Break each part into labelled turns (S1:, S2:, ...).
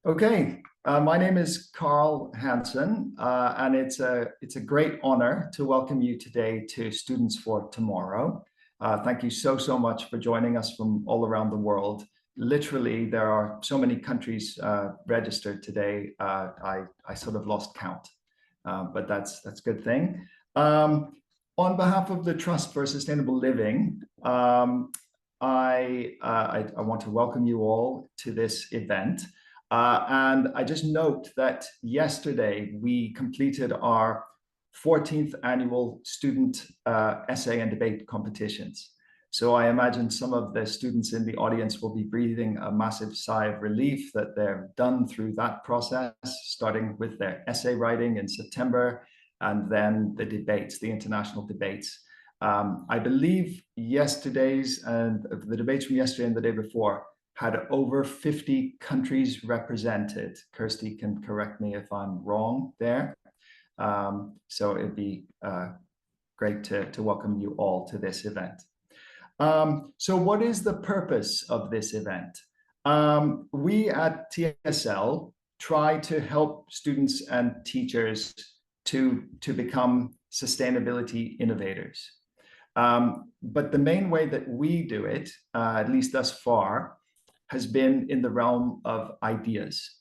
S1: Okay, my name is Karl Hansen, and it's a great honor to welcome you today to Students for Tomorrow. Thank you so much for joining us from all around the world. Literally, there are so many countries registered today. I sort of lost count, but that's a good thing. On behalf of the Trust for Sustainable Living, I want to welcome you all to this event. And I just note that yesterday we completed our 14th annual student essay and debate competitions. So I imagine some of the students in the audience will be breathing a massive sigh of relief that they're done through that process, starting with their essay writing in September, and then the debates, the international debates. I believe yesterday's and the debates from yesterday and the day before had over 50 countries represented. Kirsty can correct me if I'm wrong there. So it'd be great to welcome you all to this event. So what is the purpose of this event? We at TSL try to help students and teachers to become sustainability innovators. But the main way that we do it, at least thus far, has been in the realm of ideas,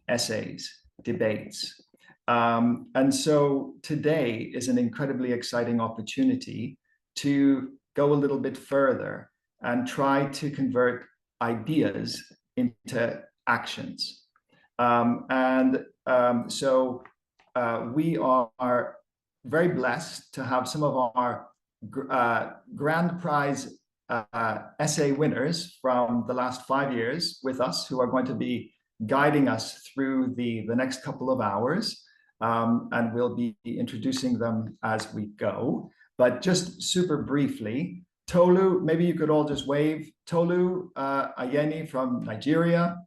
S1: essays, debates. And so today is an incredibly exciting opportunity to go a little bit further and try to convert ideas into actions. So we are very blessed to have some of our grand prize essay winners from the last 5 years with us, who are going to be guiding us through the next couple of hours. And we'll be introducing them as we go. But just super briefly, Tolu, maybe you could all just wave. Tolu Ayeni from Nigeria.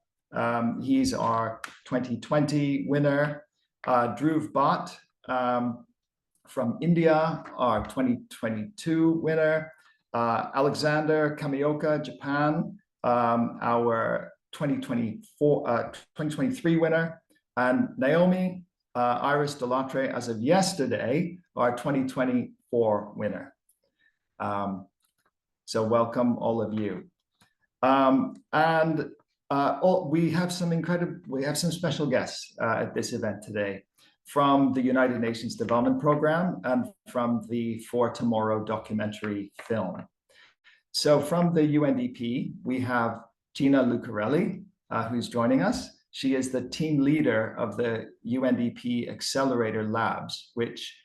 S1: He's our 2020 winner. Dhruv Bhatt from India, our 2022 winner. Alexander Kamioka, Japan, our 2023 winner, and Naomi Iris Delatre, as of yesterday, our 2024 winner. So welcome all of you. We have some special guests at this event today, from the United Nations Development Program and from the For Tomorrow documentary film. So from the UNDP, we have Gina Lucarelli, who's joining us. She is the team leader of the UNDP Accelerator Labs, which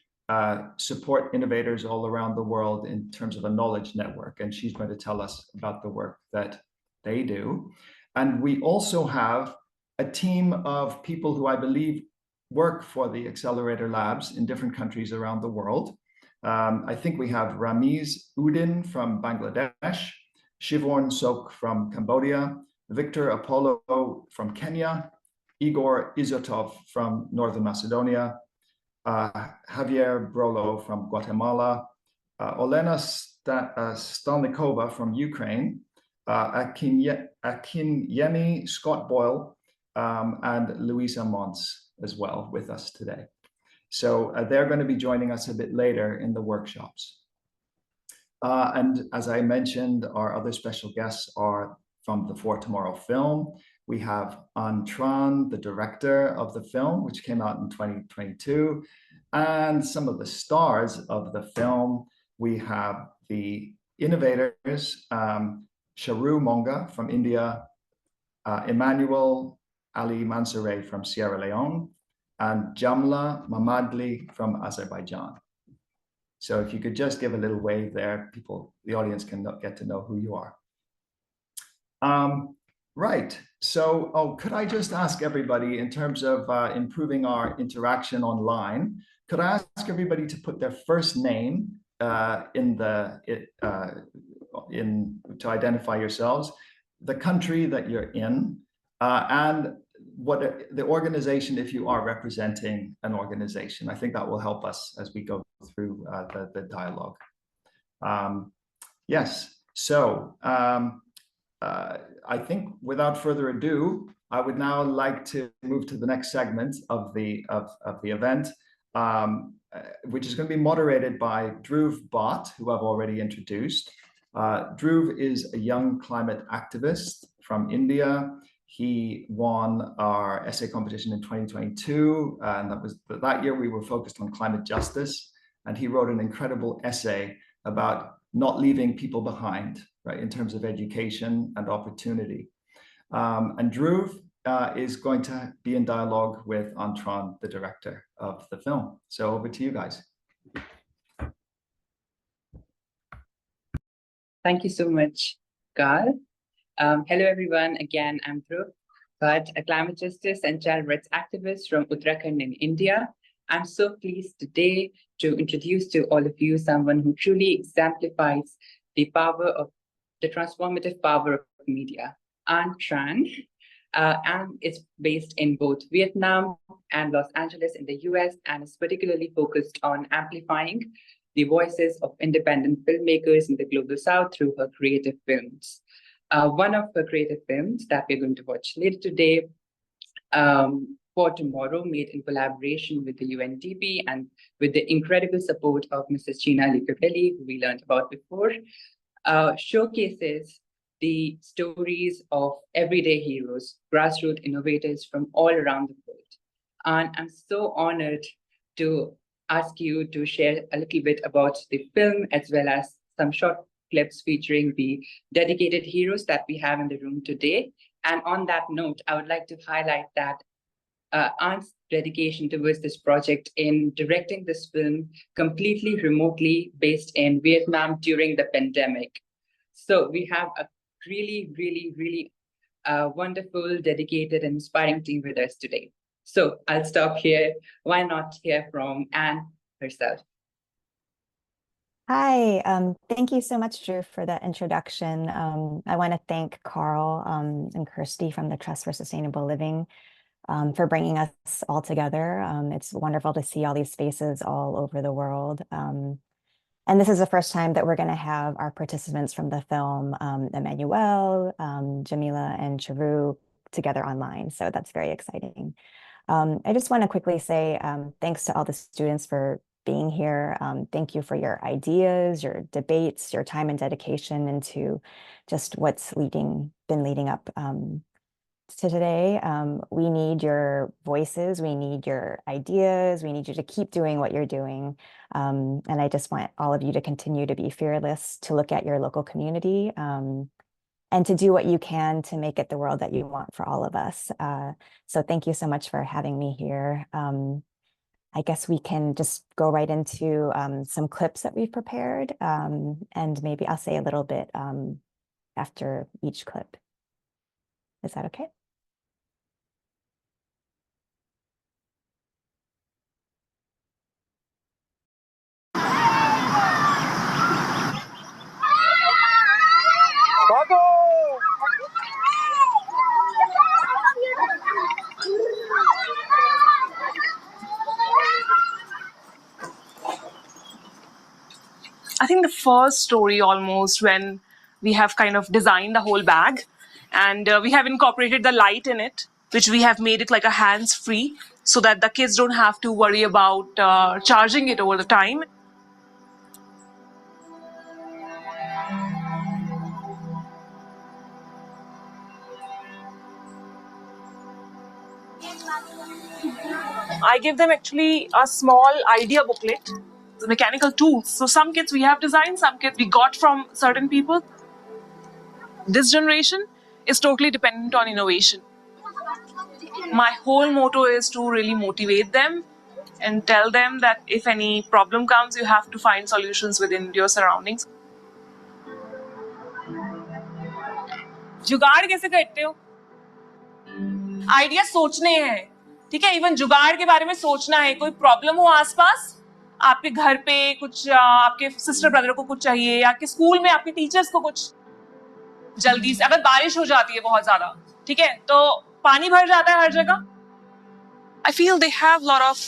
S1: support innovators all around the world in terms of a knowledge network. And she's going to tell us about the work that they do. And we also have a team of people who I believe work for the Accelerator Labs in different countries around the world. I think we have Ramiz Udin from Bangladesh, Shivon Sok from Cambodia, Victor Apollo from Kenya, Igor Izotov from Northern Macedonia, Javier Brolo from Guatemala, Olena Stalnikova from Ukraine, Akinyemi Scott Boyle, and Louisa Mons as well with us today. So they're going to be joining us a bit later in the workshops. And as I mentioned, our other special guests are from the For Tomorrow film. We have An Tran, the director of the film, which came out in 2022. And some of the stars of the film, we have the innovators, Charu Monga from India, Emmanuel Alie Mansaray from Sierra Leone, and Jamila Mammadli from Azerbaijan. So if you could just give a little wave there, the audience can get to know who you are. Right, so could I just ask everybody, in terms of improving our interaction online, could I ask everybody to put their first name to identify yourselves, the country that you're in, and what the organization, if you are representing an organization. I think that will help us as we go through the dialogue. Yes, so I think without further ado, I would now like to move to the next segment of the event, which is going to be moderated by Dhruv Bhatt, who I've already introduced. Dhruv is a young climate activist from India. He won our essay competition in 2022, and that year we were focused on climate justice. And he wrote an incredible essay about not leaving people behind, right, in terms of education and opportunity. And Dhruv is going to be in dialogue with An Tran, the director of the film. So over to you guys.
S2: Thank you so much, Karl. Hello, everyone. Again, I'm Dhruv Bhatt, a climate justice and child rights activist from Uttarakhand in India. I'm so pleased today to introduce to all of you someone who truly exemplifies the transformative power of media, An Tran. An is based in both Vietnam and Los Angeles in the US, and is particularly focused on amplifying the voices of independent filmmakers in the global south through her creative films. One of her creative films that we're going to watch later today, For Tomorrow, made in collaboration with the UNDP and with the incredible support of Mrs. Gina Lucarelli, who we learned about before, showcases the stories of everyday heroes, grassroots innovators from all around the world. And I'm so honored to ask you to share a little bit about the film, as well as some short clips featuring the dedicated heroes that we have in the room today. And on that note, I would like to highlight that An's dedication towards this project in directing this film completely remotely based in Vietnam during the pandemic. So we have a really wonderful, dedicated, and inspiring team with us today. So I'll stop here. Why not hear from An herself?
S3: Hi, thank you so much, Drew, for that introduction. I want to thank Karl and Kirsty from the Trust for Sustainable Living for bringing us all together. It's wonderful to see all these faces all over the world. And this is the first time that we're going to have our participants from the film, Emmanuel, Jamila, and Charu together online. So that's very exciting. I just want to quickly say thanks to all the students for being here. Thank you for your ideas, your debates, your time and dedication into just what's been leading up to today. We need your voices, we need your ideas, we need you to keep doing what you're doing. And I just want all of you to continue to be fearless, to look at your local community, and to do what you can to make it the world that you want for all of us. So thank you so much for having me here. I guess we can just go right into some clips that we've prepared, and maybe I'll say a little bit after each clip. Is that okay?
S4: I think the first story almost when we have kind of designed the whole bag, and we have incorporated the light in it, which we have made it like a hands-free so that the kids don't have to worry about charging it over the time. I give them actually a small idea booklet, the mechanical tools. So some kits we have designed, some kits we got from certain people. This generation is totally dependent on innovation. My whole motto is to really motivate them and tell them that if any problem comes, you have to find solutions within your surroundings. जुगाड़ कैसे करते हो? Idea सोचने हैं, ठीक है? Even जुगाड़ के बारे में सोचना है, कोई प्रॉब्लम हो आसपास, आपके घर पे कुछ, आपके सिस्टर ब्रदर को कुछ चाहिए, या आपके स्कूल में आपके टीचर्स को कुछ जल्दी से, अगर बारिश हो जाती है बहुत ज्यादा, ठीक है, तो पानी भर जाता है हर जगह. I feel they have a lot of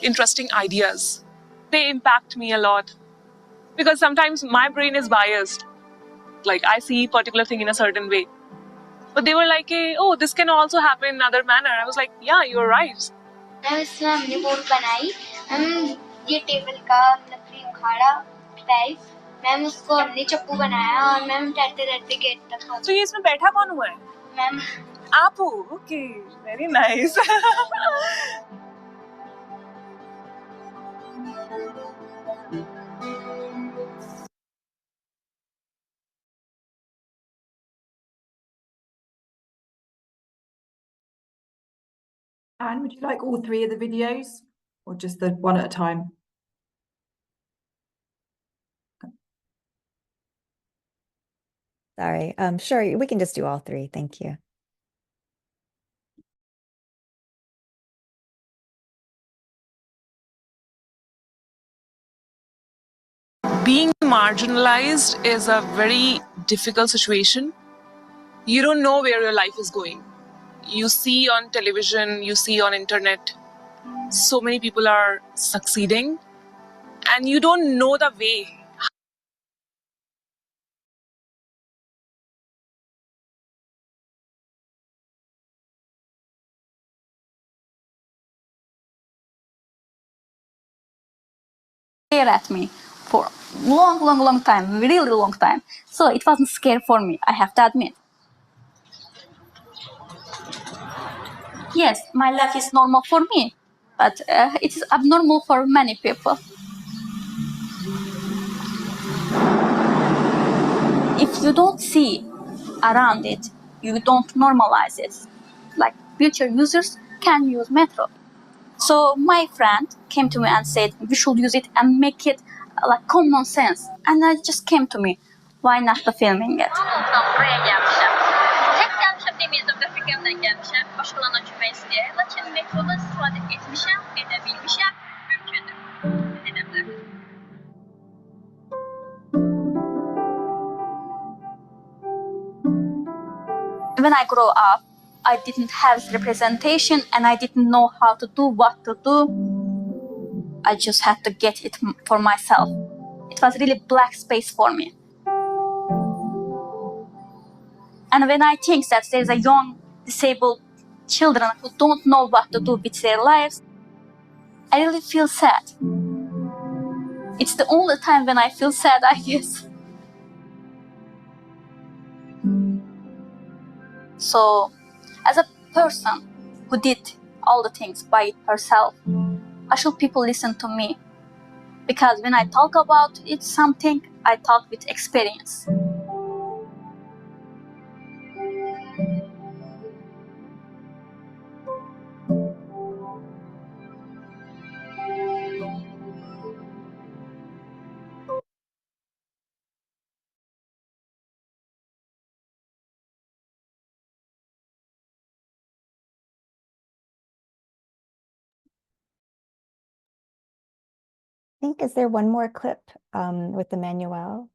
S4: interesting ideas. They impact me a lot because sometimes my brain is biased. Like I see a particular thing in a certain way. But they were like, hey, oh, this can also happen in another manner. I was like, yeah, you're right.
S5: इसमें हमने board बनाई, हम ये table का लकड़ी उखाड़ा type, ma'am उसको हमने चप्पू बनाया और मैम तैरते गेट तक पहुंचे।
S4: तो ये इसमें बैठा कौन हुआ है?
S5: मैम
S4: आप हो? Okay, very nice.
S6: Anne, would you like all three of the videos or just the one at a time?
S3: Sorry. Sure, we can just do all three. Thank you.
S4: Being marginalized is a very difficult situation. You don't know where your life is going. You see on television, you see on internet, so many people are succeeding, and you don't know the way.
S7: Stare at me for long time, really long time. So it wasn't scary for me, I have to admit. Yes, my life is normal for me, but it is abnormal for many people. If you don't see around it, you don't normalize it. Like wheelchair users can use metro. So my friend came to me and said, we should use it and make it like common sense. And it just came to me, why not the filming it? When I grow up, I didn't have representation and I didn't know how to do, what to do. I just had to get it for myself. It was really black space for me. And when I think that there's a young disabled children who don't know what to do with their lives, I really feel sad. It's the only time when I feel sad, I guess. So, as a person who did all the things by herself, I should people listen to me. Because when I talk about it, something, I talk with experience.
S3: Is there one more clip with Emmanuel?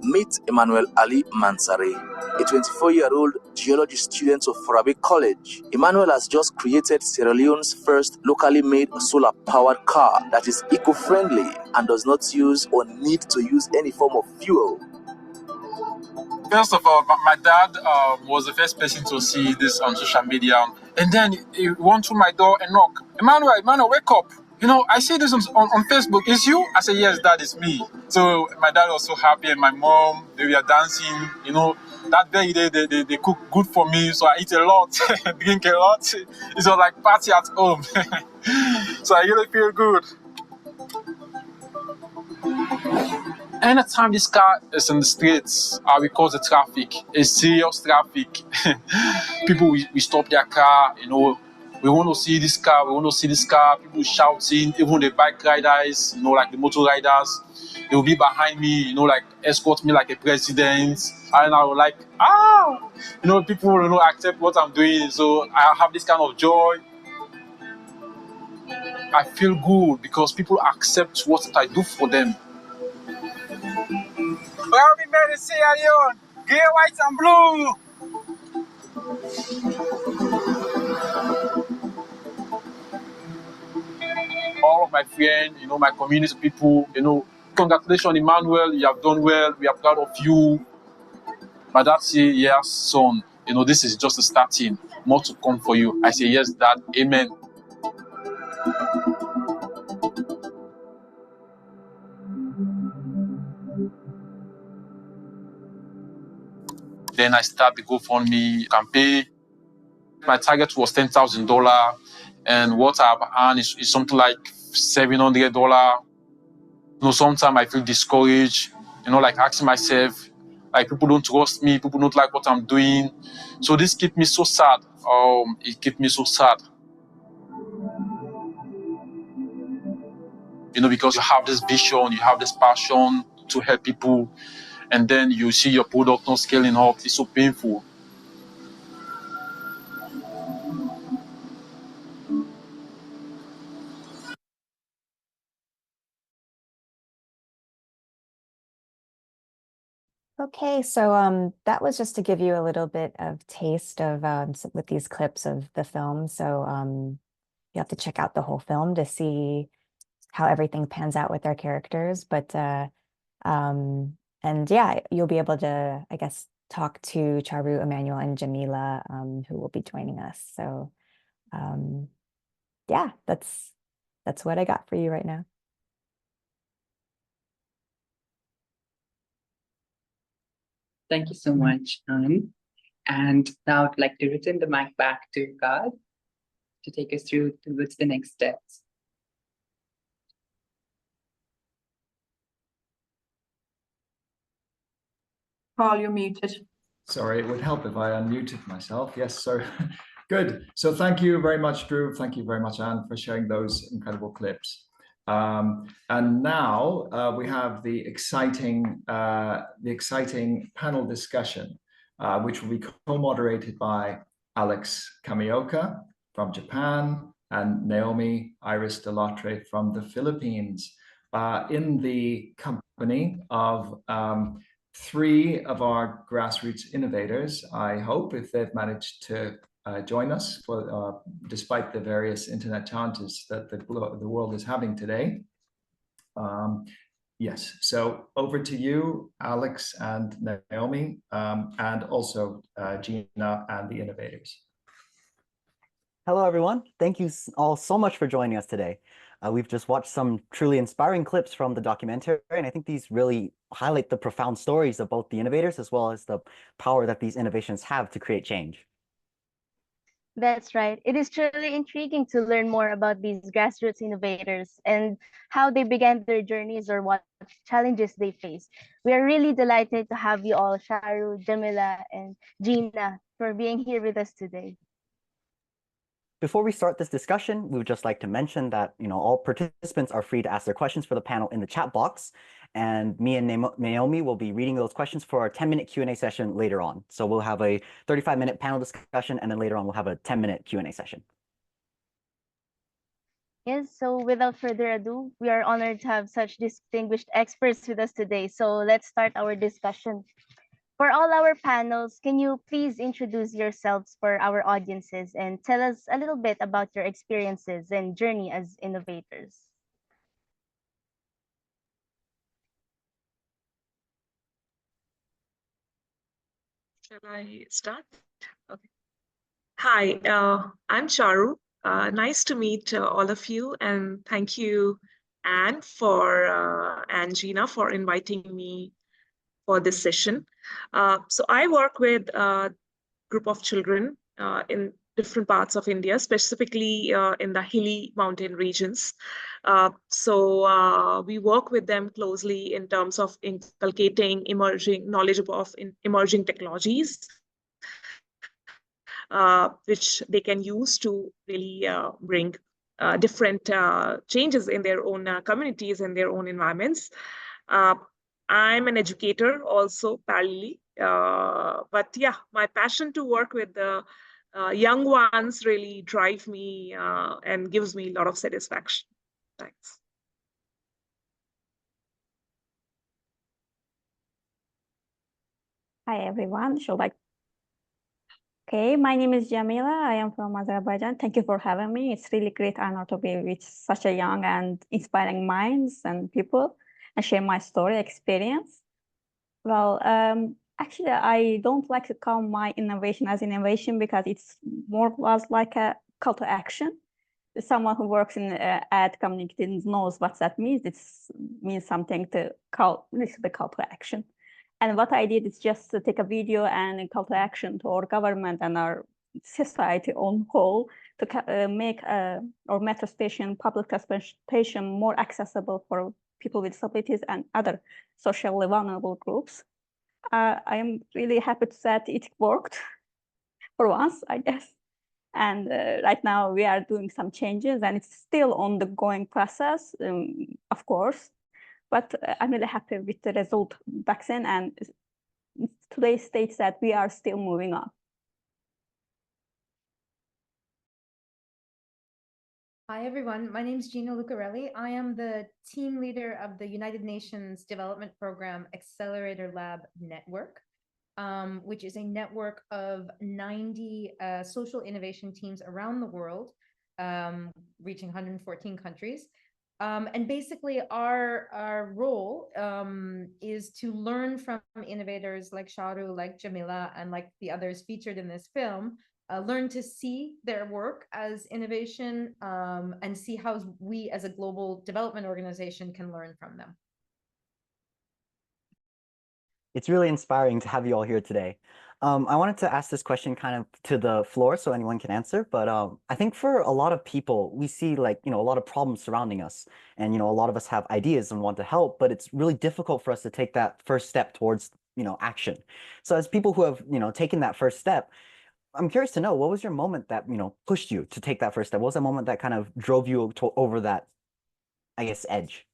S8: Meet Emmanuel Alie Mansaray, a 24-year-old geology student of Farabi College. Emmanuel has just created Sierra Leone's first locally made solar-powered car that is eco-friendly and does not use or need to use any form of fuel.
S9: First of all, my dad was the first person to see this on social media. And then he went to my door and knocked. Emmanuel, wake up. You know, I see this on Facebook. Is you? I said, yes, Dad, it's me. So my dad was so happy and my mom, they were dancing. You know, that day they cook good for me. So I eat a lot, drink a lot. It's all like party at home. So I really feel good. Anytime this car is in the streets, we cause the traffic. It's serious traffic. People we stop their car, you know, we want to see this car, people shouting, even the bike riders, you know, like the motor riders, they will be behind me, you know, like escort me like a president. And I was like, you know, people, you know, accept what I'm doing. So I have this kind of joy. I feel good because people accept what I do for them. Well, we made it, Sierra Leone, grey, white, and blue. All of my friends, my community people, congratulations, Emmanuel, you have done well. We are proud of you. My dad say, yes, son, this is just a starting. More to come for you. I say, yes, Dad, amen. Then I start the GoFundMe campaign. My target was $10,000, and what I've earned is something like $700. Sometimes I feel discouraged, like asking myself, like people don't trust me, people don't like what I'm doing. So this keeps me so sad. It keeps me so sad. Because you have this vision, you have this passion to help people, and then you see your product not scaling up. It's so painful.
S3: Okay, so that was just to give you a little bit of taste of with these clips of the film. So you have to check out the whole film to see how everything pans out with our characters. But and yeah, you'll be able to, I guess, talk to Charu, Emmanuel, and Jamila, who will be joining us. So yeah, that's what I got for you right now.
S2: Thank you so much, An. And now I'd like to return the mic back to Karl to take us through towards the next steps.
S6: Karl, you're muted.
S1: Sorry, it would help if I unmuted myself. Yes, so good. So thank you very much, Drew. Thank you very much, Anne, for sharing those incredible clips. And now we have the exciting panel discussion, which will be co-moderated by Alex Kamioka from Japan and Naomi Iris Delotre from the Philippines, in the company of three of our grassroots innovators. I hope, if they've managed to join us, for despite the various internet challenges that the world is having today. Yes, so over to you, Alex and Naomi, and also Gina and the innovators.
S10: Hello, everyone. Thank you all so much for joining us today. We've just watched some truly inspiring clips from the documentary, and I think these really highlight the profound stories of both the innovators as well as the power that these innovations have to create change.
S11: That's right. It is truly intriguing to learn more about these grassroots innovators and how they began their journeys or what challenges they face. We are really delighted to have you all, Charu, Jamila, and Gina, for being here with us today.
S10: Before we start this discussion, we would just like to mention that all participants are free to ask their questions for the panel in the chat box, and me and Naomi will be reading those questions for our 10-minute Q&A session later on. So we'll have a 35-minute panel discussion, and then later on we'll have a 10-minute Q&A session.
S11: Yes, so without further ado, we are honored to have such distinguished experts with us today. So let's start our discussion. For all our panels, can you please introduce yourselves for our audiences and tell us a little bit about your experiences and journey as innovators?
S12: Shall I start? Okay. Hi, I'm Charu. Nice to meet all of you, and thank you, Anne, and Gina for inviting me for this session. So I work with a group of children in different parts of India, specifically in the hilly mountain regions. So we work with them closely in terms of inculcating knowledge of emerging technologies, which they can use to really bring different changes in their own communities and their own environments. I'm an educator also parallelly, but yeah, my passion to work with the young ones really drive me and gives me a lot of satisfaction. Thanks.
S13: Hi everyone. Okay, my name is Jamila. I am from Azerbaijan. Thank you for having me. It's really great honor to be with such a young and inspiring minds and people and share my story experience. Well, actually, I don't like to call my innovation as innovation because it's more was like a call to action. Someone who works in ad community knows what that means. It means something to call, the call to action. And what I did is just to take a video and a call to action to our government and our society on whole to make our metro station, public transportation more accessible for people with disabilities and other socially vulnerable groups. I am really happy to say that it worked for once, I guess. And right now we are doing some changes and it's still on the going process, of course. But I'm really happy with the result back then, and today states that we are still moving on.
S14: Hi everyone, my name is Gina Lucarelli. I am the team leader of the United Nations Development Program Accelerator Lab Network, which is a network of 90 social innovation teams around the world, reaching 114 countries. And basically our role is to learn from innovators like Charu, like Jamila, and like the others featured in this film, learn to see their work as innovation and see how we as a global development organization can learn from them.
S10: It's really inspiring to have you all here today. I wanted to ask this question kind of to the floor so anyone can answer, but I think for a lot of people, we see like, a lot of problems surrounding us and, a lot of us have ideas and want to help, but it's really difficult for us to take that first step towards, action. So as people who have, taken that first step, I'm curious to know, what was your moment that, pushed you to take that first step? What was the moment that kind of drove you over that, I guess, edge?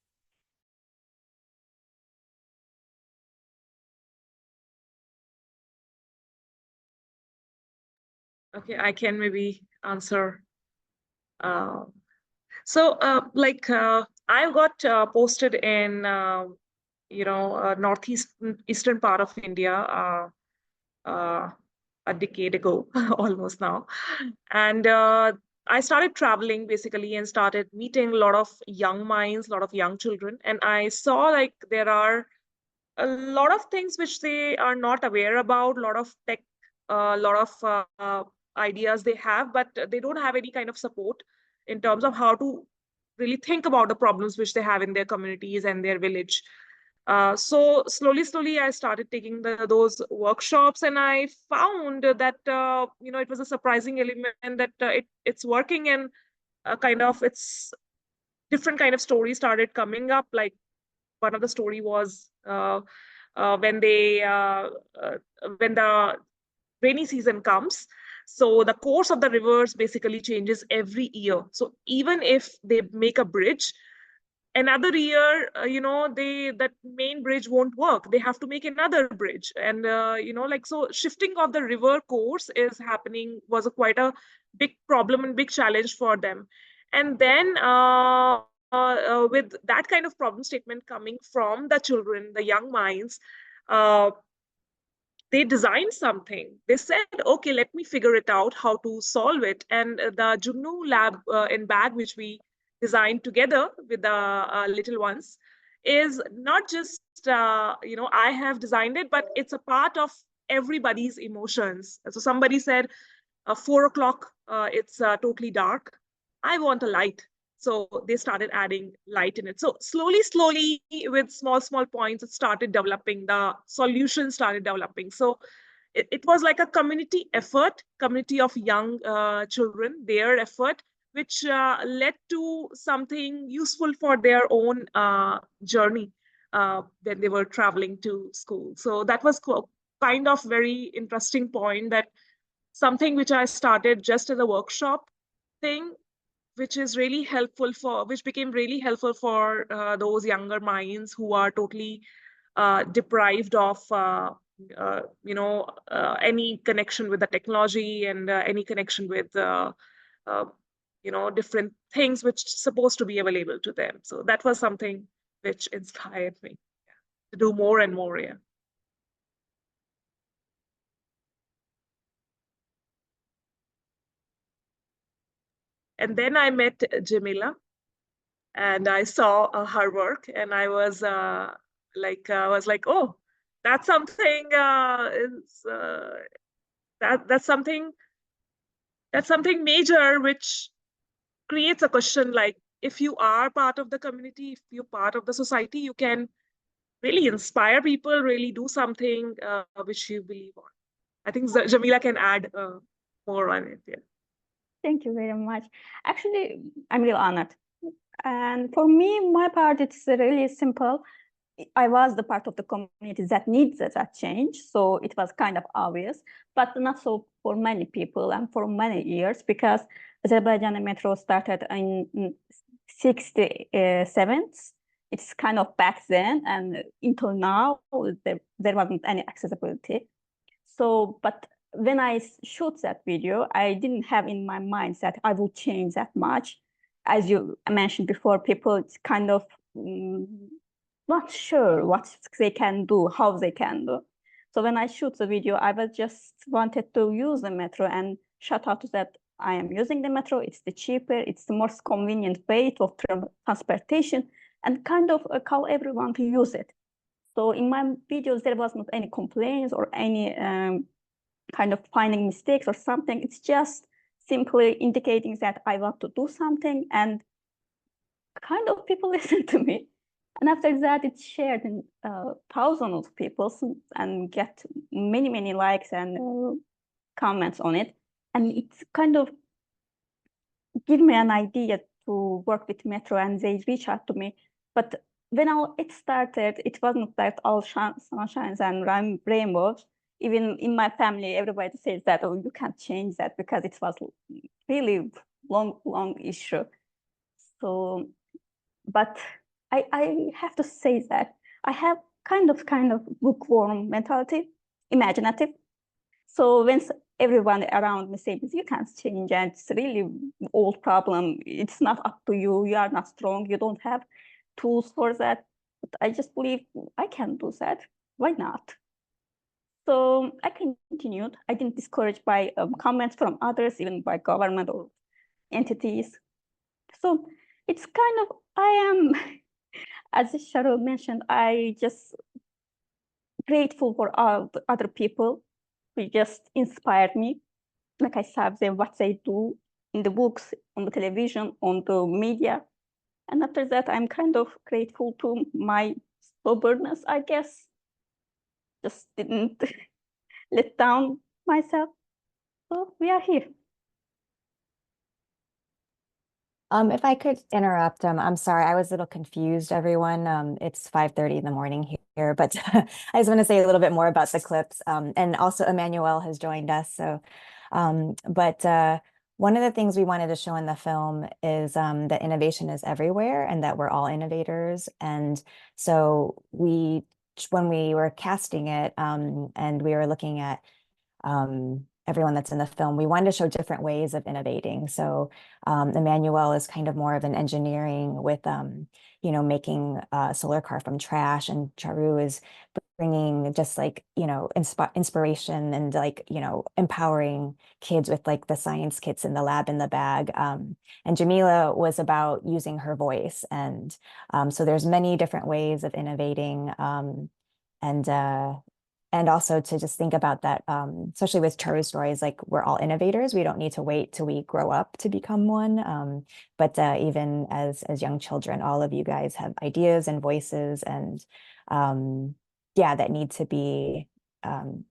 S12: Okay, I can maybe answer. I got posted in, northeastern part of India a decade ago, almost now. And I started traveling basically and started meeting a lot of young minds, a lot of young children. And I saw like there are a lot of things which they are not aware about, a lot of tech, a lot of ideas they have, but they don't have any kind of support in terms of how to really think about the problems which they have in their communities and their village. So slowly, I started taking those workshops, and I found that it was a surprising element that it's working, and it's different kind of stories started coming up. Like one of the story was when the rainy season comes. So the course of the rivers basically changes every year. So even if they make a bridge, another year, that main bridge won't work. They have to make another bridge. And, so shifting of the river course is happening, was quite a big problem and big challenge for them. And then with that kind of problem statement coming from the children, the young minds, they designed something. They said, okay, let me figure it out how to solve it. And the Jugnu lab in bag, which we designed together with the little ones, is not just, I have designed it, but it's a part of everybody's emotions. So somebody said, 4 o'clock, it's totally dark. I want a light. So they started adding light in it. So slowly, with small points, it started developing, the solution started developing. So it was like a community effort, community of young children, their effort, which led to something useful for their own journey when they were traveling to school. So that was kind of very interesting point, that something which I started just as a workshop thing, which became really helpful for those younger minds who are totally deprived of any connection with the technology and any connection with different things which supposed to be available to them. So that was something which inspired me to do more and more. Yeah. And then I met Jamila, and I saw her work, and I was like, oh, that's something that's something major, which creates a question like, if you are part of the community, if you're part of the society, you can really inspire people, really do something which you believe on. I think Jamila can add more on it. Yeah.
S13: Thank you very much. Actually, I'm really honored. And for me, my part, it's really simple. I was the part of the community that needs that change, so it was kind of obvious, but not so for many people and for many years, because Azerbaijan metro started in 67. It's kind of back then, and until now, there wasn't any accessibility. So, but when I shoot that video, I didn't have in my mind that I will change that much. As you mentioned before, people kind of not sure what they can do, how they can do. So when I shoot the video, I was just wanted to use the metro and shout out that I am using the metro. It's the cheaper, it's the most convenient way of transportation, and kind of call everyone to use it. So in my videos, there was not any complaints or any kind of finding mistakes or something. It's just simply indicating that I want to do something, and kind of people listen to me. And after that, it's shared in thousands of people and get many, many likes and comments on it. And it's kind of give me an idea to work with Metro, and they reach out to me. But when it started, it wasn't that all sunshines and rainbows. Even in my family, everybody says that, oh, you can't change that, because it was really long issue. So, but I have to say that I have kind of bookworm mentality, imaginative. So when everyone around me says, you can't change, and it's really old problem, it's not up to you, you are not strong, you don't have tools for that. But I just believe I can do that. Why not? So I continued. I didn't discourage by comments from others, even by government or entities. So it's kind of, I am, as Charu mentioned, I just grateful for all the other people who just inspired me. Like I said, what they do in the books, on the television, on the media. And after that, I'm kind of grateful to my stubbornness, I guess. Just didn't let down myself. So we are here.
S3: If I could interrupt, I'm sorry, I was a little confused, everyone. It's 5:30 in the morning here, but I just want to say a little bit more about the clips. And also Emmanuel has joined us. So, one of the things we wanted to show in the film is that innovation is everywhere and that we're all innovators. And so when we were casting it and we were looking at everyone that's in the film, we wanted to show different ways of innovating. So Emmanuel is kind of more of an engineering with, making a solar car from trash, and Charu is bringing just like, inspiration and like, empowering kids with like the science kits in the lab in the bag. And Jamila was about using her voice. And so there's many different ways of innovating. And also to just think about that, especially with Charu's stories, like we're all innovators. We don't need to wait till we grow up to become one. But even as young children, all of you guys have ideas and voices and that need to be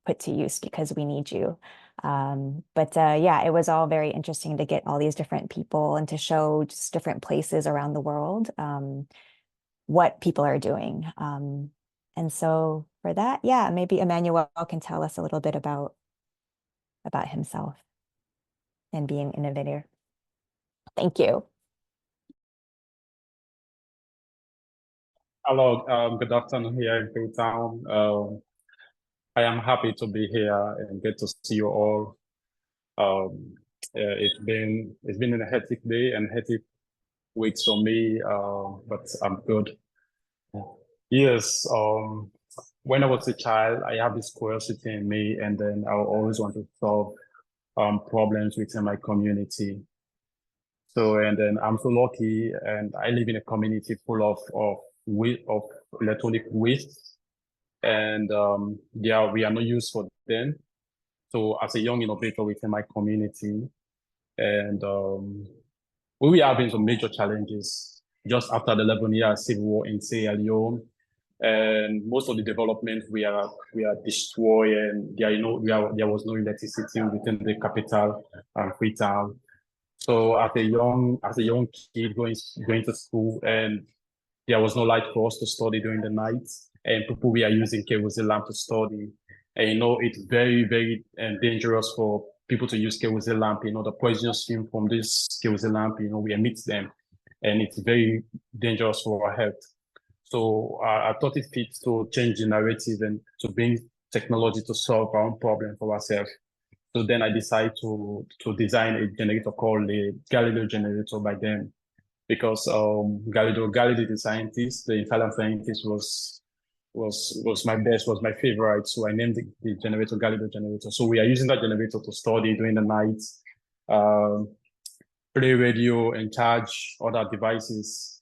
S3: put to use because we need you. It was all very interesting to get all these different people and to show just different places around the world what people are doing. And so for that, maybe Emmanuel can tell us a little bit about himself and being an innovator. Thank you.
S15: Hello, good afternoon here in Freetown.
S9: I am happy to be here and get to see you all. It's been a hectic day and hectic week for me, but I'm good. Yes, when I was a child, I have this curiosity in me, and then I always want to solve problems within my community. So, and then I'm so lucky, and I live in a community full of electronic waste, and we are not used for them. So, as a young innovator within my community, and we were having some major challenges just after the 11-year civil war in Sierra Leone, and most of the development we are destroyed, and there was no electricity within the capital, Freetown. So as a young kid going to school, and there was no light for us to study during the night, and people were using kerosene lamp to study. And it's very, very dangerous for people to use kerosene lamp. The poisonous fume from this kerosene lamp, we emit them, and it's very dangerous for our health. So I thought it fit to change the narrative and to bring technology to solve our own problem for ourselves. So then I decided to design a generator called the Galileo generator by then, because Galileo, the scientist, the Italian scientist, was my favorite. So I named the generator Galileo generator. So we are using that generator to study during the night, play radio, and charge other devices.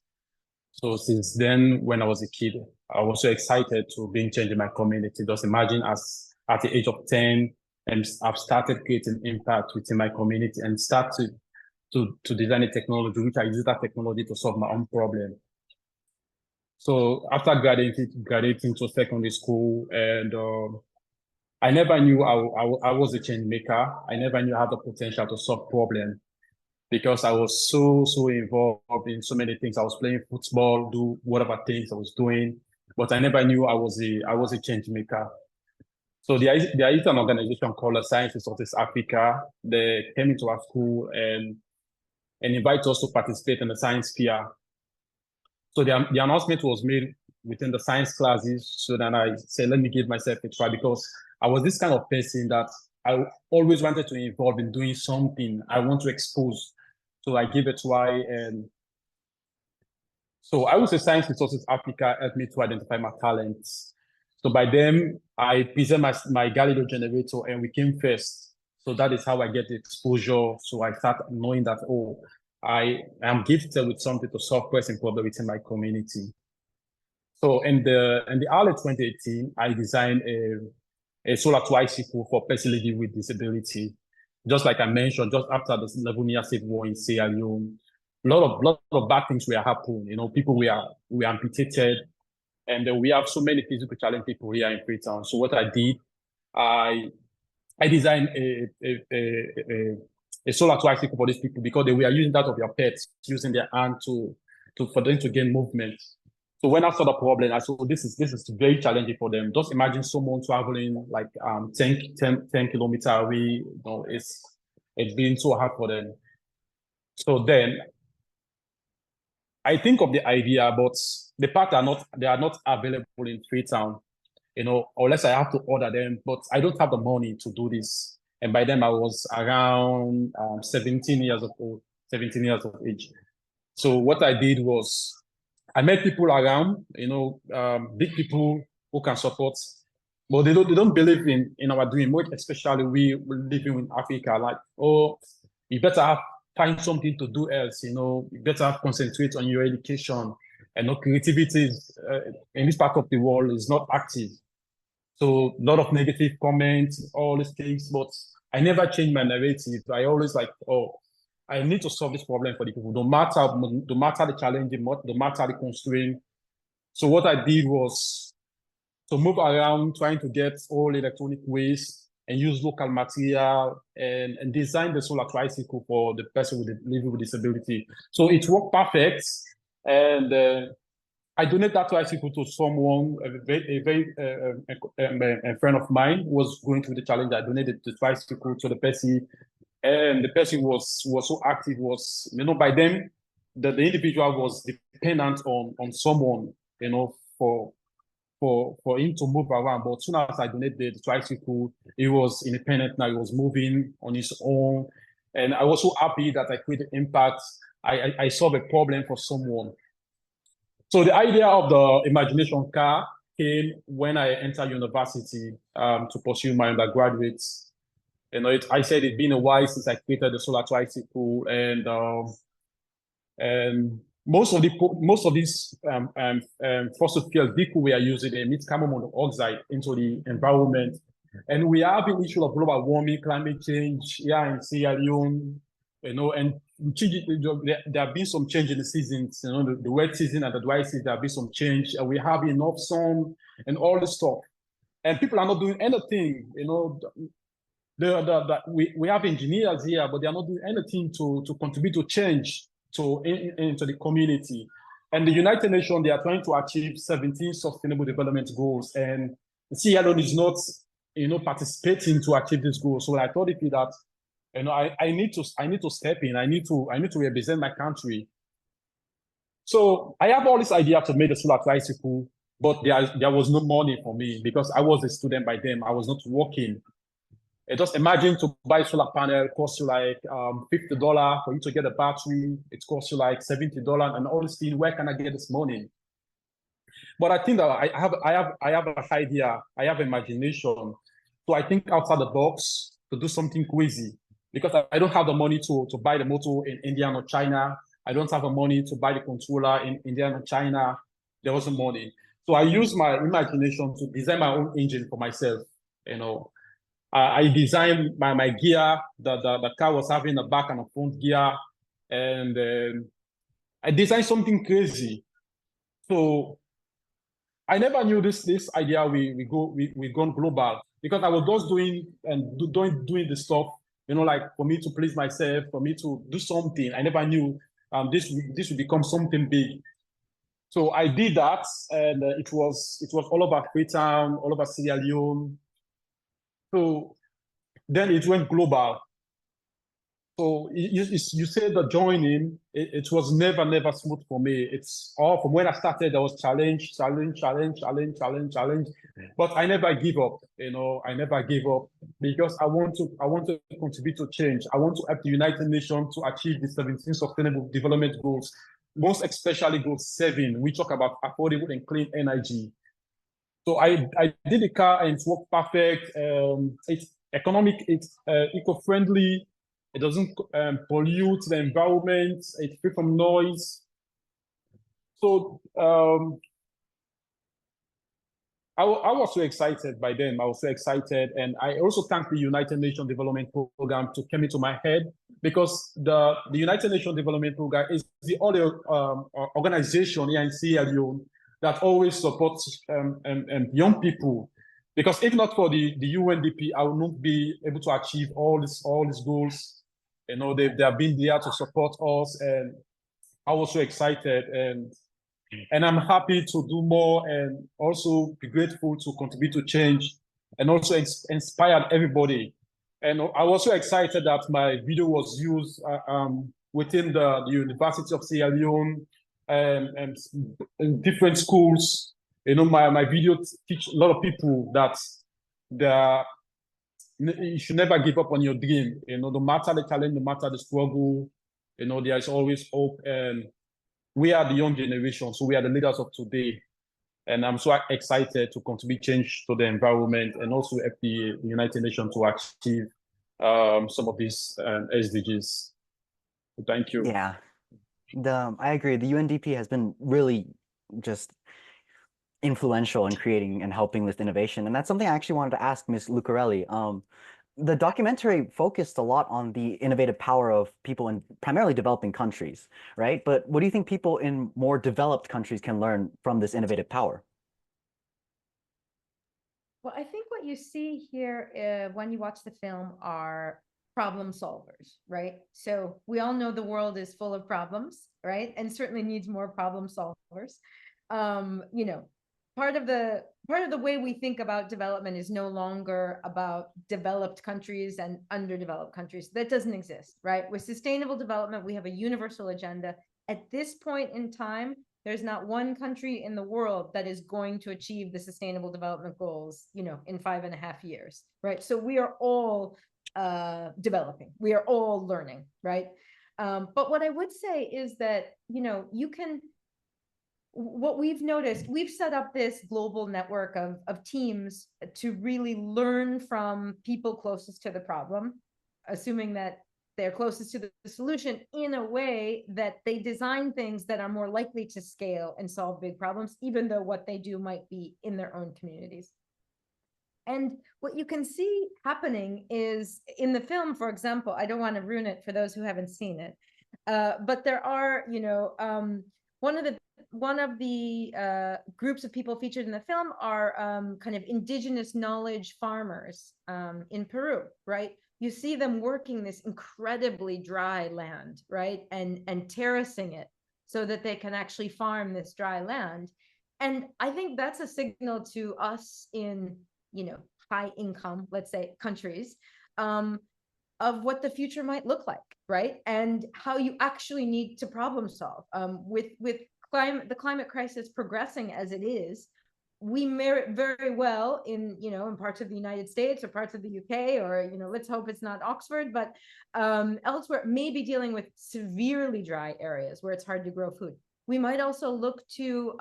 S9: So since then, when I was a kid, I was so excited to bring change in my community. Just imagine at the age of 10, and I've started creating impact within my community and start to design a technology, which I use that technology to solve my own problem. So after graduating to secondary school, and I never knew I was a change maker. I never knew I had the potential to solve problems, because I was so involved in so many things. I was playing football, do whatever things I was doing, but I never knew I was a change maker. So there is an organization called Science Resources Africa. They came into our school and invited us to participate in the science fair. So the announcement was made within the science classes. So then I said, let me give myself a try, because I was this kind of person that I always wanted to involve in doing something. I want to expose. So I gave it a try. And so I would say Science Resources Africa helped me to identify my talents. So by then, I present my Galileo generator, and we came first. So that is how I get the exposure. So I start knowing that, I am gifted with something to solve pressing problems within my community. So in the early 2018, I designed a solar tricycle for persons living with disability. Just like I mentioned, just after the 11-year civil war in Sierra Leone, a lot of bad things were happening. People were amputated, and we have so many physical challenged people here in Freetown. So what I did, I designed a solar tricycle for these people, because they were using that of their pets, using their hand for them to gain movement. So when I saw the problem, I saw this is very challenging for them. Just imagine someone traveling like 10 kilometers away. It's been so hard for them. So then I think of the idea, but the parts they are not available in Freetown, unless I have to order them. But I don't have the money to do this. And by then I was around 17 years of age. So what I did was I met people around, big people who can support, but they don't believe in our dream, especially we living in Africa. Like, you better find something to do else. You better concentrate on your education. And creativity in this part of the world is not active. So a lot of negative comments, all these things, but I never changed my narrative. I always I need to solve this problem for the people, no matter the challenge, no matter the constraint. So what I did was to move around, trying to get all electronic waste and use local material and design the solar tricycle for the person living with disability. So it worked perfect. And I donated that tricycle to someone, a friend of mine who was going through the challenge. I donated the tricycle to the person, and the person was so active. By then, the individual was dependent on someone, for for him to move around. But soon as I donated the tricycle, he was independent now. He was moving on his own, and I was so happy that I created impact. I solved a problem for someone. So the idea of the imagination car came when I entered university to pursue my undergraduate. You know, I said it's been a while since I created the solar tricycle, and most of these fossil fuel vehicles we are using emit carbon monoxide into the environment, and we have an issue of global warming, climate change here in Sierra Leone. You know, and there have been some change in the seasons. You know, the wet season and the dry season, there have been some change. And we have enough sun and all this stuff, and people are not doing anything. You know, we have engineers here, but they are not doing anything to contribute to change into the community. And the United Nations, they are trying to achieve 17 Sustainable Development Goals, and Sierra Leone is not, you know, participating to achieve these goals. So I thought that, you know, I need to step in. I need to represent my country. So I have all this idea to make a solar tricycle, but there was no money for me because I was a student by then. I was not working. Just imagine to buy a solar panel costs you like $50 for you to get a battery. It costs you like $70, and all this thing. Where can I get this money? But I think that I have an idea. I have imagination. So I think outside the box to do something crazy, because I don't have the money to buy the motor in India or China. I don't have the money to buy the controller in India or China. There wasn't money. So I used my imagination to design my own engine for myself. You know, I designed my gear. The car was having a back and a front gear, and I designed something crazy. So I never knew this idea we gone global, because I was just doing the stuff, you know, like for me to please myself, for me to do something. I never knew this would become something big. So I did that, and it was all over Freetown, all over Sierra Leone. So then it went global. So you said the joining, it was never smooth for me. It's all from when I started, there was challenge. But I never give up, you know, I never give up, because I want to contribute to change. I want to help the United Nations to achieve the 17 Sustainable Development Goals, most especially Goal 7. We talk about affordable and clean energy. So I did the car and it worked perfect. It's economic, it's eco-friendly. It doesn't pollute the environment. It's free from noise. So I was so excited by them. I was so excited. And I also thank the United Nations Development Program to come into my head, because the United Nations Development Program is the only organization here in Sierra Leone that always supports young people. Because if not for the UNDP, I would not be able to achieve all these goals. You know, they have been there to support us, and I was so excited, and I'm happy to do more, and also be grateful to contribute to change, and also inspire everybody. And I was so excited that my video was used within the University of Sierra Leone and in different schools. You know, my video teach a lot of people that you should never give up on your dream. You know, no matter the challenge, no matter the struggle, you know, there is always hope. And we are the young generation, so we are the leaders of today. And I'm so excited to contribute change to the environment, and also help the United Nations to achieve some of these SDGs. So thank you.
S10: Yeah, I agree. The UNDP has been really just influential in creating and helping with innovation. And that's something I actually wanted to ask Ms. Lucarelli. The documentary focused a lot on the innovative power of people in primarily developing countries, right? But what do you think people in more developed countries can learn from this innovative power?
S14: Well, I think what you see here when you watch the film are problem solvers, right? So we all know the world is full of problems, right? And certainly needs more problem solvers. You know, part of the way we think about development is no longer about developed countries and underdeveloped countries. That doesn't exist, right? With sustainable development, we have a universal agenda. At this point in time, there's not one country in the world that is going to achieve the Sustainable Development Goals, in 5.5 years, right? So we are all developing, we are all learning, right? But what I would say is that, what we've noticed, we've set up this global network of teams to really learn from people closest to the problem, assuming that they're closest to the solution, in a way that they design things that are more likely to scale and solve big problems, even though what they do might be in their own communities. And what you can see happening is, in the film, for example, I don't want to ruin it for those who haven't seen it, but there are, one of the groups of people featured in the film are kind of indigenous knowledge farmers in Peru, right? You see them working this incredibly dry land, right? And terracing it so that they can actually farm this dry land. And I think that's a signal to us in, high income, let's say, countries, of what the future might look like, right? And how you actually need to problem solve. With the climate crisis progressing as it is, we merit very well in parts of the United States or parts of the UK, or let's hope it's not Oxford, but elsewhere, maybe dealing with severely dry areas where it's hard to grow food. We might also look to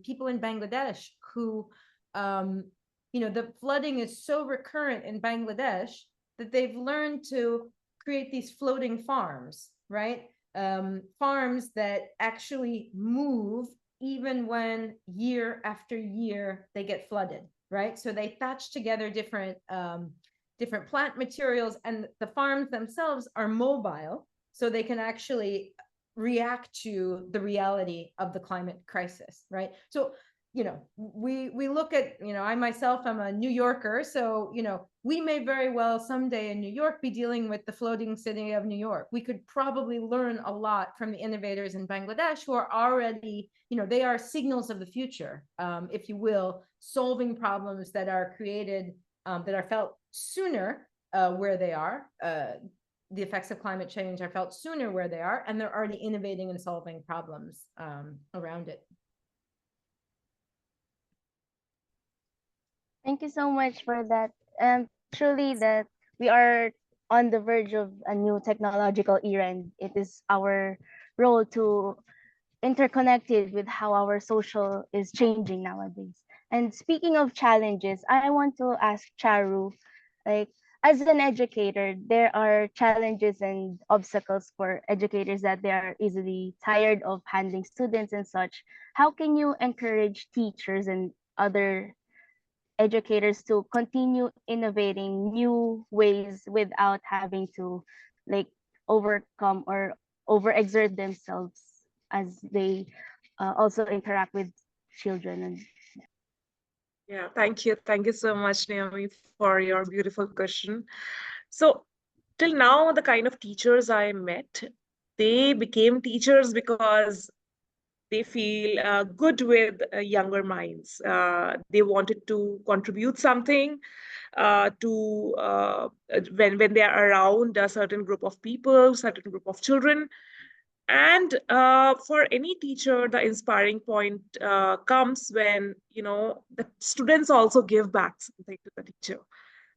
S14: people in Bangladesh who, the flooding is so recurrent in Bangladesh that they've learned to create these floating farms, right? Farms that actually move even when year after year they get flooded, right? So they thatch together different plant materials, and the farms themselves are mobile, so they can actually react to the reality of the climate crisis, right? So we look at, I myself am a New Yorker, so we may very well someday in New York be dealing with the floating city of New York. We could probably learn a lot from the innovators in Bangladesh who are already, they are signals of the future, if you will, solving problems that are created, that are felt sooner where they are. The effects of climate change are felt sooner where they are, and they're already innovating and solving problems around it.
S11: Thank you so much for that. Truly that we are on the verge of a new technological era, and it is our role to interconnect it with how our social is changing nowadays. And speaking of challenges, I want to ask Charu, like, as an educator, there are challenges and obstacles for educators that they are easily tired of handling students and such. How can you encourage teachers and other educators to continue innovating new ways without having to overcome or overexert themselves as they also interact with children? And
S12: yeah, thank you so much, Naomi, for your beautiful question. So till now, the kind of teachers I met, they became teachers because they feel good with younger minds. They wanted to contribute something to when they are around a certain group of people, certain group of children. And for any teacher, the inspiring point comes when the students also give back something to the teacher.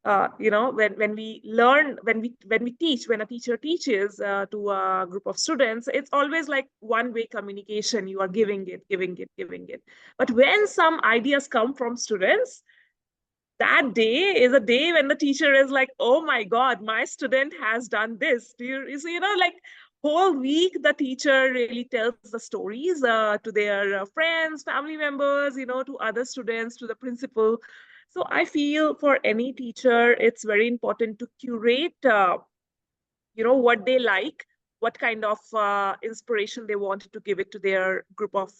S12: When we learn, when we teach, when a teacher teaches to a group of students, it's always like one-way communication. You are giving it. But when some ideas come from students, that day is a day when the teacher is like, oh my God, my student has done this. Like whole week, the teacher really tells the stories to their friends, family members, to other students, to the principal. So I feel for any teacher, it's very important to curate, what they like, what kind of inspiration they want to give it to their group of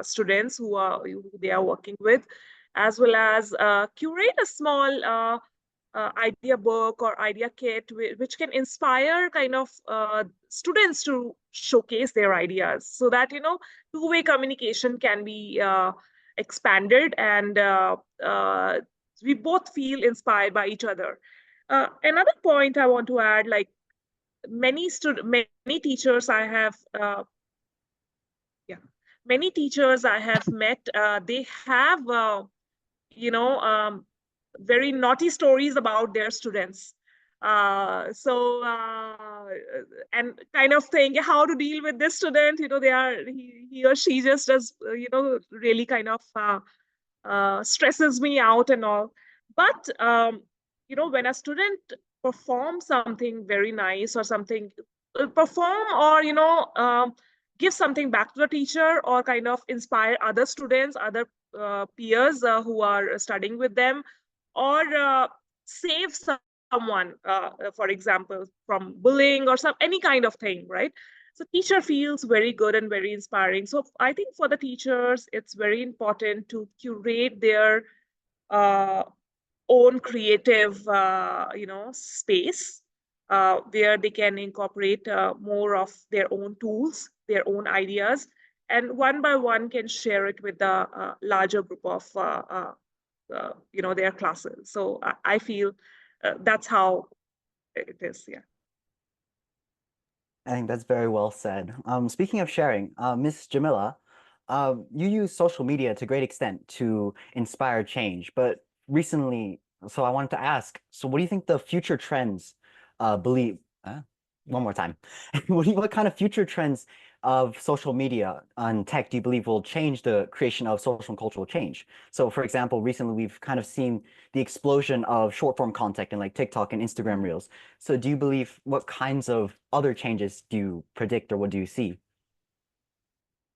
S12: students who they are working with, as well as curate a small idea book or idea kit, which can inspire kind of students to showcase their ideas, so that two-way communication can be expanded, and we both feel inspired by each other. Another point I want to add, like many teachers I have many teachers I have met, they have, very naughty stories about their students. And kind of think how to deal with this student, he or she just does, really kind of stresses me out and all. But, when a student performs something very nice or something, perform or, give something back to the teacher or kind of inspire other students, other peers who are studying with them, or save someone, for example, from bullying or any kind of thing, right? So teacher feels very good and very inspiring. So I think for the teachers, it's very important to curate their own creative, space where they can incorporate more of their own tools, their own ideas, and one by one can share it with the larger group of their classes. So I feel that's how it is. Yeah.
S10: I think that's very well said. Speaking of sharing, Miss Jamila, you use social media to a great extent to inspire change, but recently, so I wanted to ask, so what do you think the future trends one more time. What kind of future trends of social media and tech do you believe will change the creation of social and cultural change? So for example, recently we've kind of seen the explosion of short form content in like TikTok and Instagram Reels. So do you believe, what kinds of other changes do you predict or what do you see?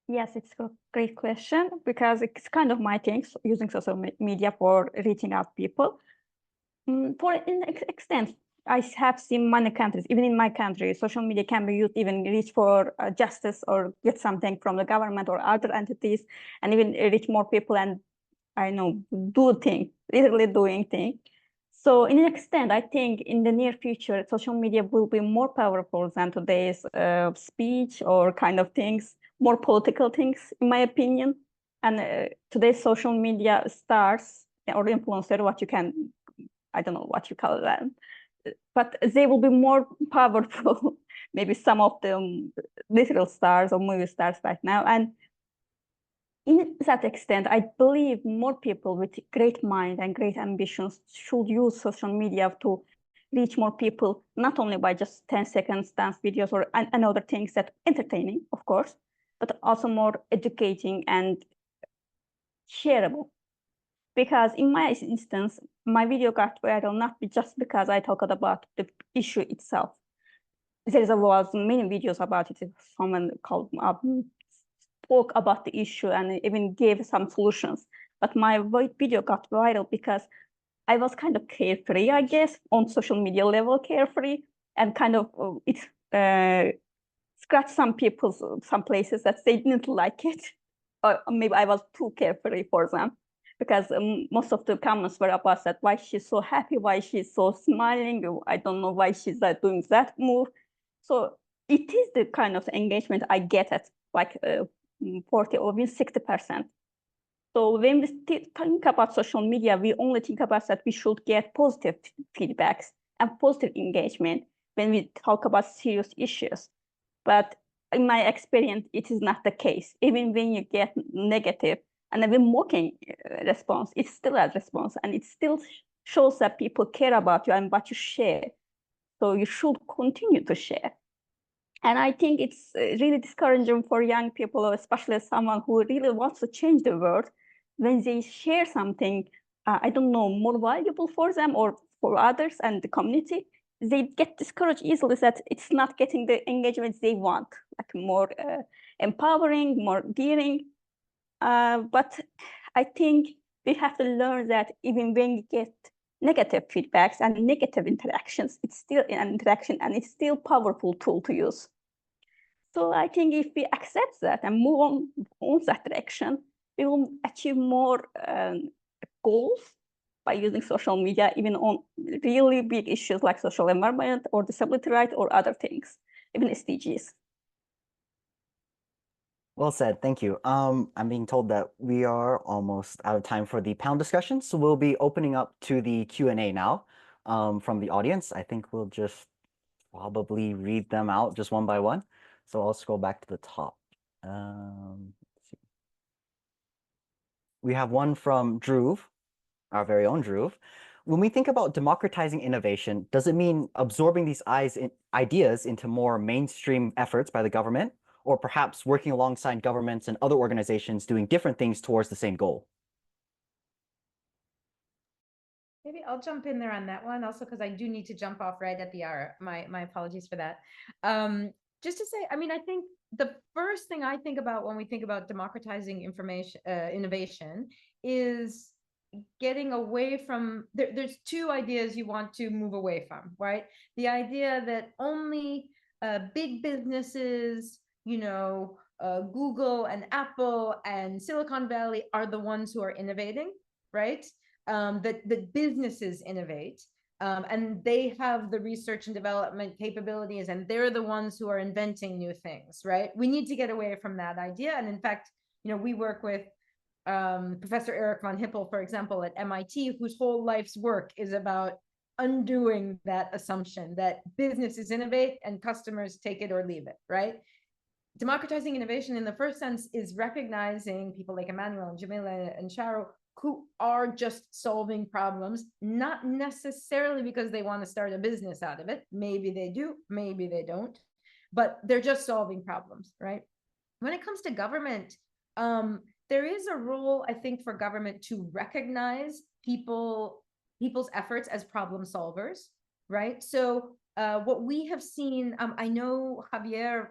S13: Yes, it's a great question because it's kind of my thing, using social media for reaching out people. For an extent, I have seen many countries, even in my country, social media can be used even reach for justice or get something from the government or other entities, and even reach more people and I know do things, literally doing things. So in an extent, I think in the near future, social media will be more powerful than today's speech or kind of things, more political things, in my opinion. And today's social media stars or influencer, what you can, I don't know what you call them, but they will be more powerful, maybe some of them literal stars or movie stars right now. And in that extent, I believe more people with great mind and great ambitions should use social media to reach more people, not only by just 10 seconds dance videos or and other things that entertaining, of course, but also more educating and shareable. Because in my instance, my video got viral not just because I talked about the issue itself. There was many videos about it. Someone called spoke about the issue and even gave some solutions. But my video got viral because I was kind of carefree, I guess, on social media level, carefree, and kind of it scratched some places that they didn't like it. Or maybe I was too carefree for them because most of the comments were about that, why she's so happy, why she's so smiling, I don't know why she's doing that move. So it is the kind of engagement I get at like 40 or even 60%. So when we think about social media, we only think about that we should get positive feedbacks and positive engagement when we talk about serious issues. But in my experience, it is not the case. Even when you get negative and even mocking response, it's still a response, and it still shows that people care about you and what you share. So you should continue to share. And I think it's really discouraging for young people, especially someone who really wants to change the world, when they share something, I don't know, more valuable for them or for others and the community, they get discouraged easily that it's not getting the engagement they want, like more empowering, more daring. But I think we have to learn that even when we get negative feedbacks and negative interactions, it's still an interaction and it's still a powerful tool to use. So I think if we accept that and move on that direction, we will achieve more goals by using social media, even on really big issues like social environment or disability rights or other things, even SDGs.
S10: Well said, thank you. I'm being told that we are almost out of time for the panel discussion, so we'll be opening up to the Q&A now from the audience. I think we'll just probably read them out just one by one. So I'll scroll back to the top. Let's see. We have one from Dhruv, our very own Dhruv. When we think about democratizing innovation, does it mean absorbing these ideas into more mainstream efforts by the government, or perhaps working alongside governments and other organizations doing different things towards the same goal?
S14: Maybe I'll jump in there on that one also, because I do need to jump off right at the hour. My apologies for that. Just to say, I mean, I think the first thing I think about when we think about democratizing innovation is getting away from, there's two ideas you want to move away from, right? The idea that only big businesses, Google and Apple and Silicon Valley are the ones who are innovating, right? That businesses innovate, and they have the research and development capabilities, and they're the ones who are inventing new things, right? We need to get away from that idea. And in fact, we work with Professor Eric von Hippel, for example, at MIT, whose whole life's work is about undoing that assumption that businesses innovate and customers take it or leave it, right? Democratizing innovation in the first sense is recognizing people like Emmanuel and Jamila and Charu who are just solving problems, not necessarily because they want to start a business out of it. Maybe they do, maybe they don't, but they're just solving problems, right? When it comes to government, there is a role, I think, for government to recognize people's efforts as problem solvers, right? So what we have seen, I know Javier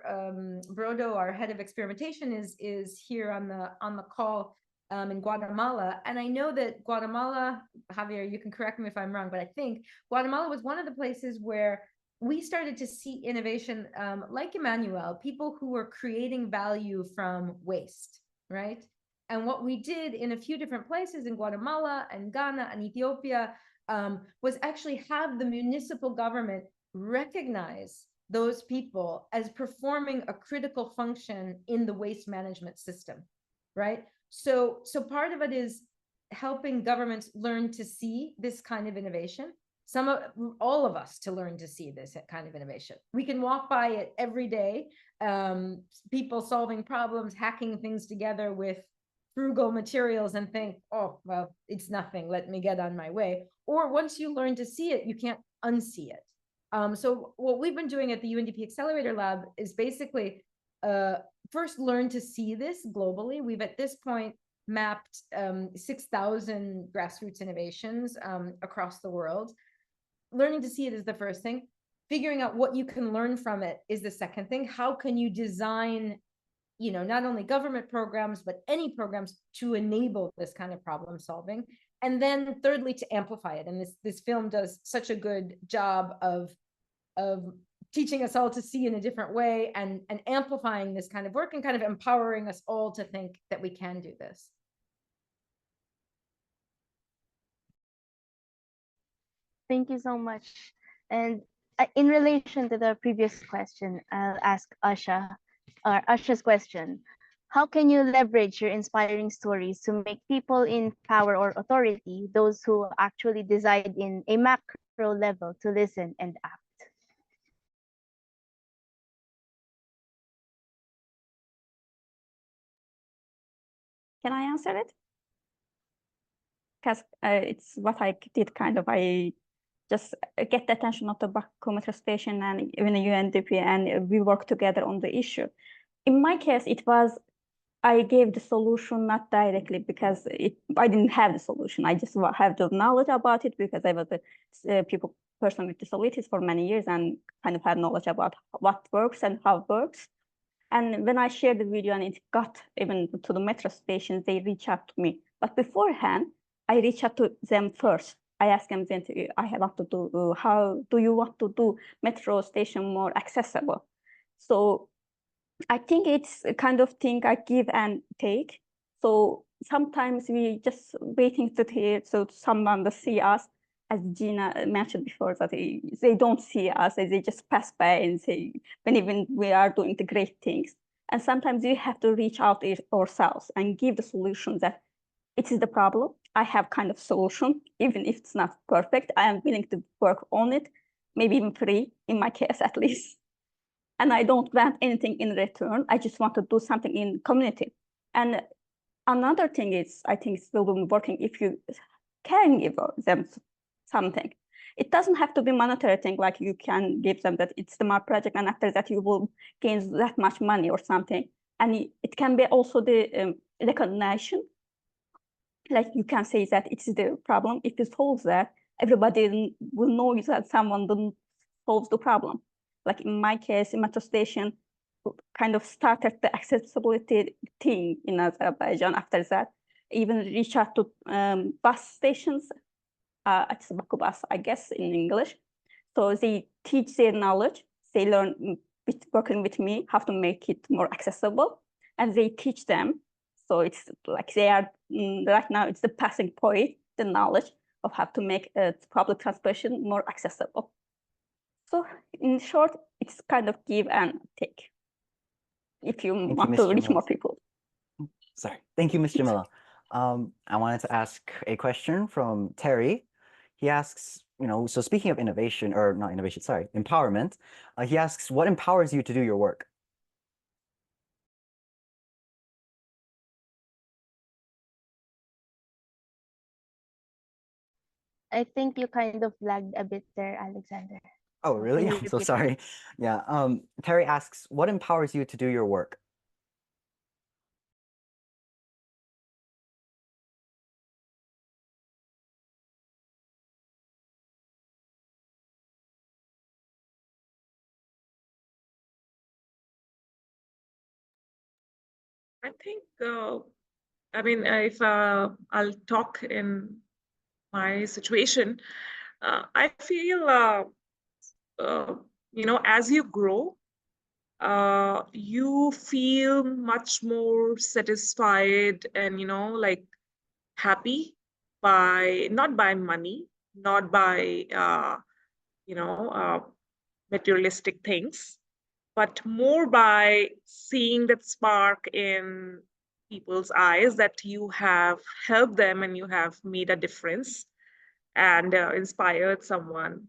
S14: Brodo, our head of experimentation, is here on the call in Guatemala. And I know that Guatemala, Javier, you can correct me if I'm wrong, but I think Guatemala was one of the places where we started to see innovation, like Emmanuel, people who were creating value from waste, right? And what we did in a few different places in Guatemala and Ghana and Ethiopia was actually have the municipal government recognize those people as performing a critical function in the waste management system, right? So part of it is helping governments learn to see this kind of innovation. All of us to learn to see this kind of innovation. We can walk by it every day, people solving problems, hacking things together with frugal materials and think, oh, well, it's nothing, let me get on my way. Or once you learn to see it, you can't unsee it. So what we've been doing at the UNDP Accelerator Lab is basically first learn to see this globally. We've at this point mapped 6,000 grassroots innovations across the world. Learning to see it is the first thing. Figuring out what you can learn from it is the second thing. How can you design, not only government programs, but any programs to enable this kind of problem solving? And then thirdly, to amplify it. And this film does such a good job of teaching us all to see in a different way and amplifying this kind of work and kind of empowering us all to think that we can do this.
S11: Thank you so much. And in relation to the previous question, I'll ask Asha's question. How can you leverage your inspiring stories to make people in power or authority, those who actually decide in a macro level, to listen and act?
S13: Can I answer it? Because it's what I did kind of. I just get the attention of the Baku metro station and even the UNDP, and we work together on the issue. In my case, it was, I gave the solution not directly because I didn't have the solution. I just have the knowledge about it because I was a person with disabilities for many years and kind of had knowledge about what works and how it works. And when I shared the video and it got even to the metro stations, they reach out to me. But beforehand, I reach out to them first. I ask them, I want to do, how do you want to do metro station more accessible? So I think it's a kind of thing I give and take. So sometimes we just waiting to hear, so someone to see us, as Gina mentioned before, that they don't see us, they just pass by and say, when even we are doing the great things. And sometimes we have to reach out ourselves and give the solution that it is the problem. I have kind of solution, even if it's not perfect. I am willing to work on it, maybe even free, in my case at least. And I don't want anything in return. I just want to do something in community. And another thing is, I think it's still working if you can give them something. It doesn't have to be monetary thing, like you can give them that it's the my project, and after that you will gain that much money or something. And it can be also the recognition. Like you can say that it's the problem. If you solve that, everybody will know that someone didn't solve the problem. Like in my case, in metro station, kind of started the accessibility thing in Azerbaijan. After that, even reach out to bus stations. It's Baku bus, I guess, in English. So they teach their knowledge. They learn working with me how to make it more accessible, and they teach them. So it's like they are right now. It's the passing point, the knowledge of how to make public transportation more accessible. So in short, it's kind of give and take. If you want to reach more people.
S10: Sorry, thank you, Ms. Jamila. I wanted to ask a question from Terry. He asks, so speaking of innovation, or not innovation, sorry, empowerment, he asks, what empowers you to do your work?
S11: I think you kind of lagged a bit there, Alexander.
S10: Oh, really? I'm so sorry. Yeah. Terry asks, what empowers you to do your work?
S12: I think, I mean, if I'll talk in my situation, I feel, as you grow, you feel much more satisfied and, like happy not by money, not by, materialistic things, but more by seeing that spark in people's eyes that you have helped them and you have made a difference and inspired someone.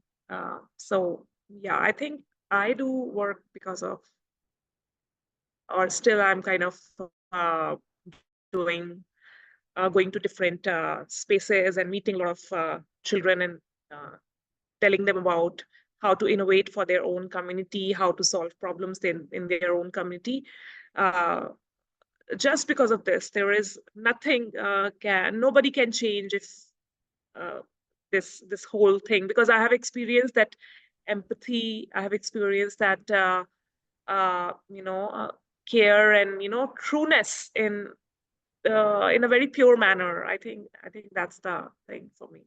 S12: So yeah, I think I do work because of, or still I'm kind of going to different spaces and meeting a lot of children and telling them about how to innovate for their own community, how to solve problems in their own community. Just because of this, there is nothing nobody can change if this whole thing, because I have experienced that empathy, I have experienced that care and trueness in a very pure manner. I think that's the thing for me.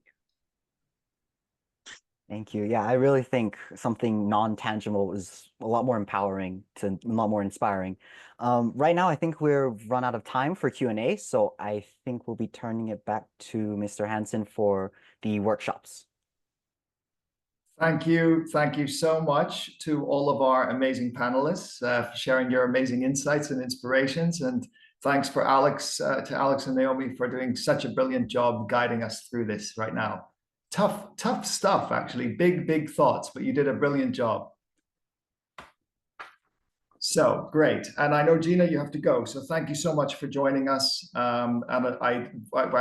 S10: Thank you. Yeah, I really think something non-tangible is a lot more empowering, a lot more inspiring. Right now, I think we're run out of time for Q&A, so I think we'll be turning it back to Mr. Hansen for the workshops.
S1: Thank you. Thank you so much to all of our amazing panelists for sharing your amazing insights and inspirations. And thanks to Alex and Naomi for doing such a brilliant job guiding us through this right now. Tough stuff, actually. Big thoughts, but you did a brilliant job. So great. And I know, Gina, you have to go. So thank you so much for joining us. And I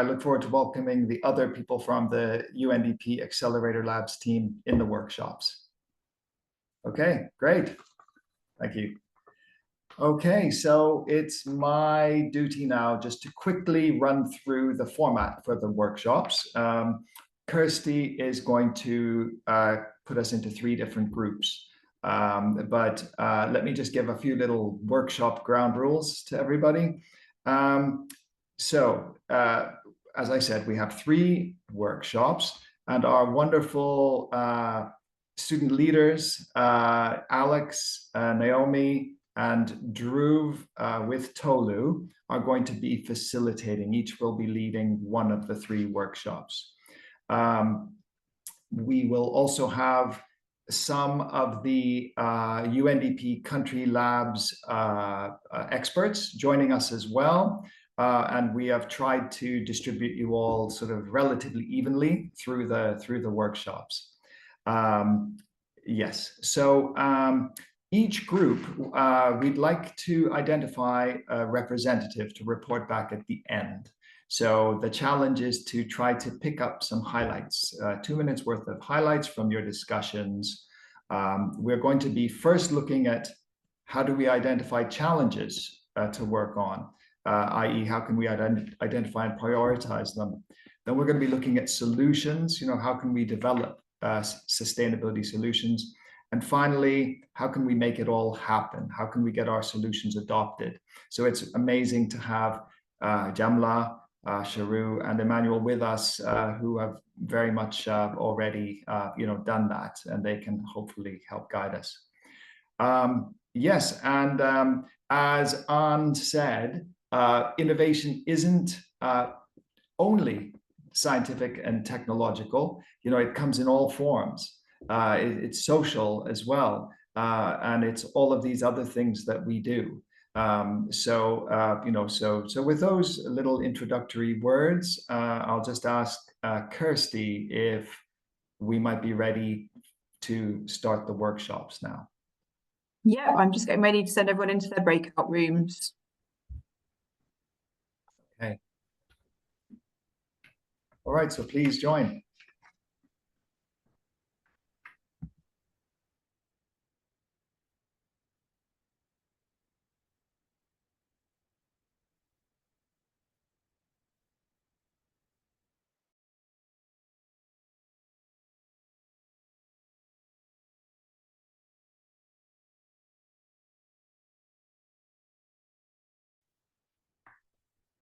S1: look forward to welcoming the other people from the UNDP Accelerator Labs team in the workshops. Okay, great. Thank you. Okay, so it's my duty now just to quickly run through the format for the workshops. Kirsty is going to put us into 3 different groups. But let me just give a few little workshop ground rules to everybody. So as I said, we have 3 workshops, and our wonderful student leaders, Alex, Naomi, and Dhruv with Tolu are going to be facilitating. Each will be leading one of the 3 workshops. We will also have some of the UNDP country labs experts joining us as well. And we have tried to distribute you all sort of relatively evenly through the workshops. Yes, so each group, we'd like to identify a representative to report back at the end. So the challenge is to try to pick up some highlights, 2 minutes worth of highlights from your discussions. We're going to be first looking at how do we identify challenges to work on, i.e. how can we identify and prioritize them. Then we're going to be looking at solutions, how can we develop sustainability solutions? And finally, how can we make it all happen? How can we get our solutions adopted? So it's amazing to have Jamila, Charu, and Emmanuel with us, who have very much already, done that, and they can hopefully help guide us. Yes, and as An said, innovation isn't only scientific and technological. It comes in all forms. It's social as well, and it's all of these other things that we do. So with those little introductory words, I'll just ask Kirsty if we might be ready to start the workshops now.
S6: Yeah, I'm just getting ready to send everyone into their breakout rooms.
S1: Okay. All right, so please join.